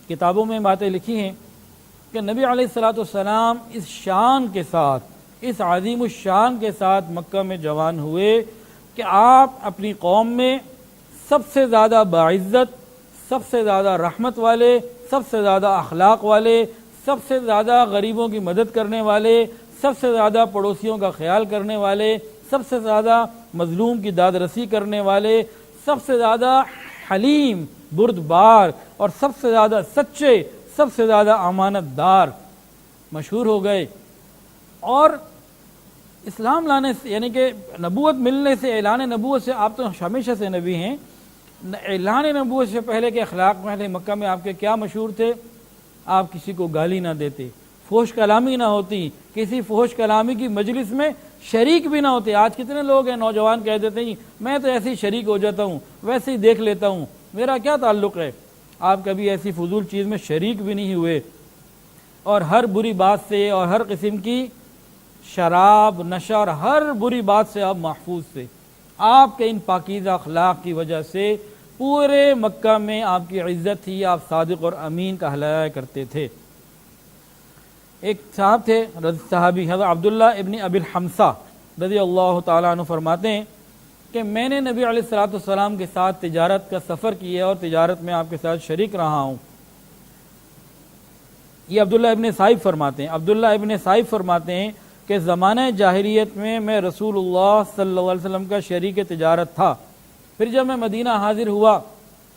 کتابوں میں باتیں لکھی ہیں کہ نبی علیہ الصلوۃ والسلام اس شان کے ساتھ، اس عظیم الشان کے ساتھ مکہ میں جوان ہوئے کہ آپ اپنی قوم میں سب سے زیادہ باعزت، سب سے زیادہ رحمت والے، سب سے زیادہ اخلاق والے، سب سے زیادہ غریبوں کی مدد کرنے والے، سب سے زیادہ پڑوسیوں کا خیال کرنے والے، سب سے زیادہ مظلوم کی داد رسی کرنے والے، سب سے زیادہ حلیم بردبار اور سب سے زیادہ سچے، سب سے زیادہ امانت دار مشہور ہو گئے۔ اور اسلام لانے سے، یعنی کہ نبوت ملنے سے، اعلان نبوت سے، آپ تو ہمیشہ سے نبی ہیں، اعلان نبوت سے پہلے کے اخلاق پہلے مکہ میں آپ کے کیا مشہور تھے؟ آپ کسی کو گالی نہ دیتے، فحش کلامی نہ ہوتی، کسی فحش کلامی کی مجلس میں شریک بھی نہ ہوتے۔ آج کتنے لوگ ہیں نوجوان کہہ دیتے ہیں میں تو ایسے ہی شریک ہو جاتا ہوں، ویسے ہی دیکھ لیتا ہوں، میرا کیا تعلق ہے؟ آپ کبھی ایسی فضول چیز میں شریک بھی نہیں ہوئے، اور ہر بری بات سے اور ہر قسم کی شراب، نشہ اور ہر بری بات سے آپ محفوظ تھے۔ آپ کے ان پاکیزہ اخلاق کی وجہ سے پورے مکہ میں آپ کی عزت تھی، آپ صادق اور امین کہلایا کرتے تھے۔ ایک صاحب تھے صحابی حضرت عبداللہ ابن ابی الحمصہ رضی اللہ تعالیٰ عنہ فرماتے ہیں کہ میں نے نبی علیہ الصلوۃ والسلام کے ساتھ تجارت کا سفر کیا اور تجارت میں آپ کے ساتھ شریک رہا ہوں۔ یہ عبداللہ ابن صائب فرماتے ہیں کہ زمانہ جاہلیت میں رسول اللہ صلی اللہ علیہ وسلم کا شریک تجارت تھا۔ پھر جب میں مدینہ حاضر ہوا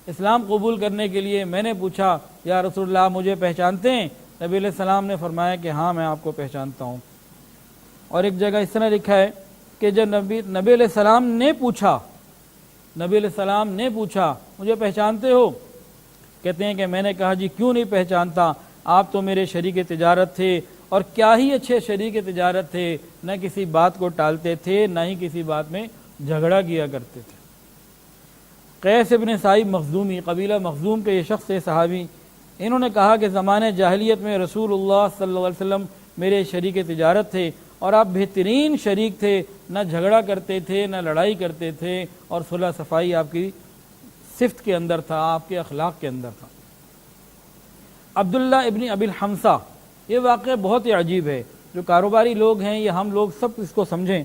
اسلام قبول کرنے کے لیے، میں نے پوچھا یا رسول اللہ مجھے پہچانتے ہیں؟ نبی علیہ السلام نے فرمایا کہ ہاں میں آپ کو پہچانتا ہوں۔ اور ایک جگہ اس طرح لکھا ہے کہ جب نبی علیہ السلام نے پوچھا مجھے پہچانتے ہو؟ کہتے ہیں کہ میں نے کہا جی کیوں نہیں پہچانتا، آپ تو میرے شریک تجارت تھے، اور کیا ہی اچھے شریک تجارت تھے، نہ کسی بات کو ٹالتے تھے، نہ ہی کسی بات میں جھگڑا کیا کرتے تھے۔ قیس ابن صائب مخزومی، قبیلہ مخزوم کے یہ شخص تھے صحابی، انہوں نے کہا کہ زمانے جاہلیت میں رسول اللہ صلی اللہ علیہ وسلم میرے شریک تجارت تھے، اور آپ بہترین شریک تھے، نہ جھگڑا کرتے تھے، نہ لڑائی کرتے تھے، اور صلح صفائی آپ کی صفت کے اندر تھا، آپ کے اخلاق کے اندر تھا۔ عبداللہ ابن ابی الحمصہ، یہ واقعہ بہت ہی عجیب ہے، جو کاروباری لوگ ہیں یا ہم لوگ سب اس کو سمجھیں۔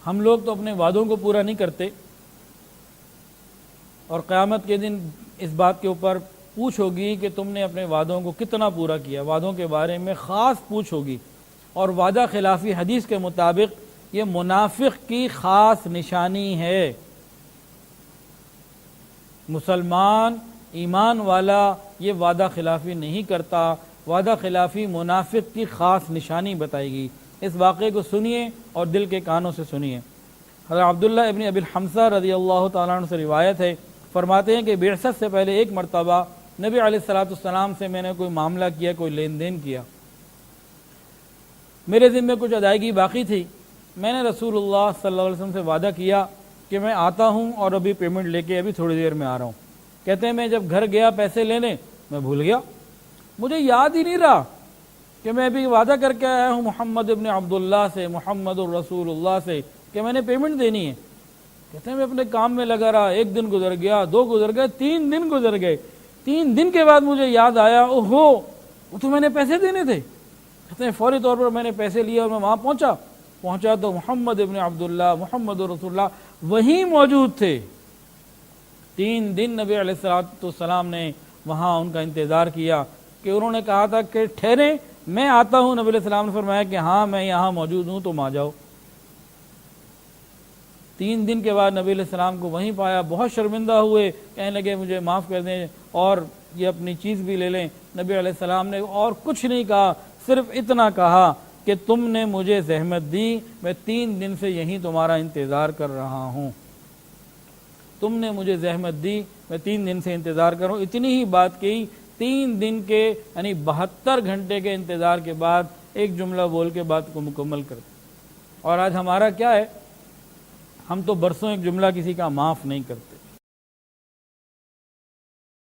ہم لوگ تو اپنے وعدوں کو پورا نہیں کرتے، اور قیامت کے دن اس بات کے اوپر پوچھ ہوگی کہ تم نے اپنے وعدوں کو کتنا پورا کیا، وعدوں کے بارے میں خاص پوچھ ہوگی۔ اور وعدہ خلافی حدیث کے مطابق یہ منافق کی خاص نشانی ہے۔ مسلمان ایمان والا یہ وعدہ خلافی نہیں کرتا، وعدہ خلافی منافق کی خاص نشانی بتائے گی۔ اس واقعے کو سنیے اور دل کے کانوں سے سنیے۔ حضرت عبداللہ ابن ابی الحمصہ رضی اللہ تعالیٰ عنہ سے روایت ہے، فرماتے ہیں کہ بعثت سے پہلے ایک مرتبہ نبی علیہ الصلوۃ والسلام سے میں نے کوئی معاملہ کیا، کوئی لین دین کیا، میرے ذمہ کچھ ادائیگی باقی تھی۔ میں نے رسول اللہ صلی اللہ علیہ وسلم سے وعدہ کیا کہ میں آتا ہوں اور ابھی پیمنٹ لے کے ابھی تھوڑی دیر میں آ رہا ہوں۔ کہتے ہیں میں جب گھر گیا پیسے لینے، میں بھول گیا، مجھے یاد ہی نہیں رہا کہ میں ابھی وعدہ کر کے آیا ہوں محمد ابن عبداللہ سے، محمد الرسول اللہ سے، کہ میں نے پیمنٹ دینی ہے۔ کہتے ہیں میں اپنے کام میں لگا رہا، ایک دن گزر گیا، 2 گزر گئے، 3 دن گزر گئے۔ 3 دن کے بعد مجھے یاد آیا، اوہو وہ تو میں نے پیسے دینے تھے۔ کہتے ہیں فوری طور پر میں نے پیسے لیا اور میں وہاں پہنچا تو محمد ابن عبداللہ، محمد الرسول اللہ وہیں موجود تھے۔ 3 دن نبی علیہ السلام نے وہاں ان کا انتظار کیا، کہ انہوں نے کہا تھا کہ ٹھہریں میں آتا ہوں، نبی علیہ السلام نے فرمایا کہ ہاں میں یہاں موجود ہوں، تم آ جاؤ۔ 3 دن کے بعد نبی علیہ السلام کو وہیں پایا، بہت شرمندہ ہوئے، کہنے لگے مجھے معاف کر دیں اور یہ اپنی چیز بھی لے لیں۔ نبی علیہ السلام نے اور کچھ نہیں کہا، صرف اتنا کہا کہ تم نے مجھے زحمت دی، میں 3 دن سے یہیں تمہارا انتظار کر رہا ہوں، تم نے مجھے زحمت دی، میں 3 دن سے انتظار کر رہا ہوں۔ اتنی ہی بات کی، 3 دن کے یعنی 72 گھنٹے کے انتظار کے بعد ایک جملہ بول کے بات کو مکمل کرتے۔ اور آج ہمارا کیا ہے، ہم تو برسوں ایک جملہ کسی کا معاف نہیں کرتے۔